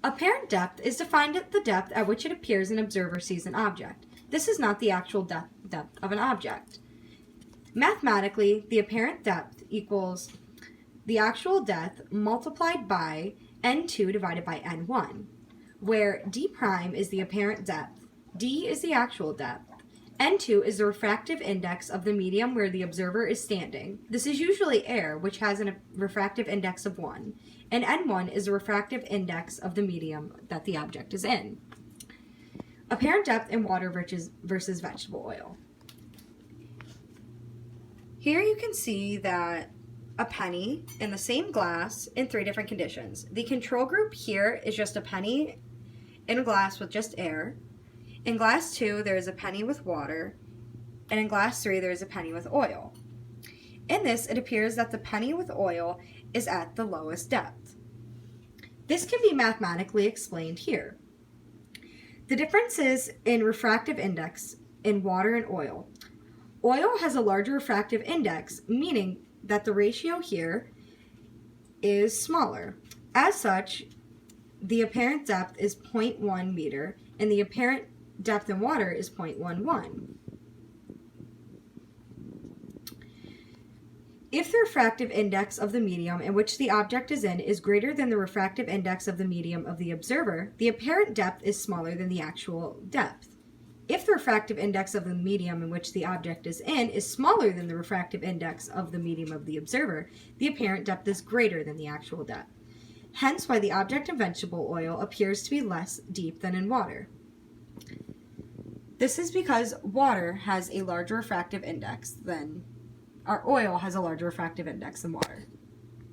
Apparent depth is defined as the depth at which it appears an observer sees an object. This is not the actual depth of an object. Mathematically, the apparent depth equals the actual depth multiplied by n2 divided by n1, where d prime is the apparent depth, d is the actual depth, n2 is the refractive index of the medium where the observer is standing. This is usually air, which has a refractive index of 1, and n1 is the refractive index of the medium that the object is in. Apparent depth in water versus vegetable oil. Here you can see that a penny in the same glass in 3 different conditions. The control group here is just a penny in a glass with just air. In glass 2, there is a penny with water, and in glass 3, there is a penny with oil. In this, it appears that the penny with oil is at the lowest depth. This can be mathematically explained here. The differences in refractive index in water and oil. Oil has a larger refractive index, meaning that the ratio here is smaller. As such, the apparent depth is 0.1 meter, and the apparent depth in water is 0.11. If the refractive index of the medium in which the object is in is greater than the refractive index of the medium of the observer, the apparent depth is smaller than the actual depth. If the refractive index of the medium in which the object is in is smaller than the refractive index of the medium of the observer, the apparent depth is greater than the actual depth. Hence why the object in vegetable oil appears to be less deep than in water. This is because water has a larger refractive index than, or oil has a larger refractive index than water.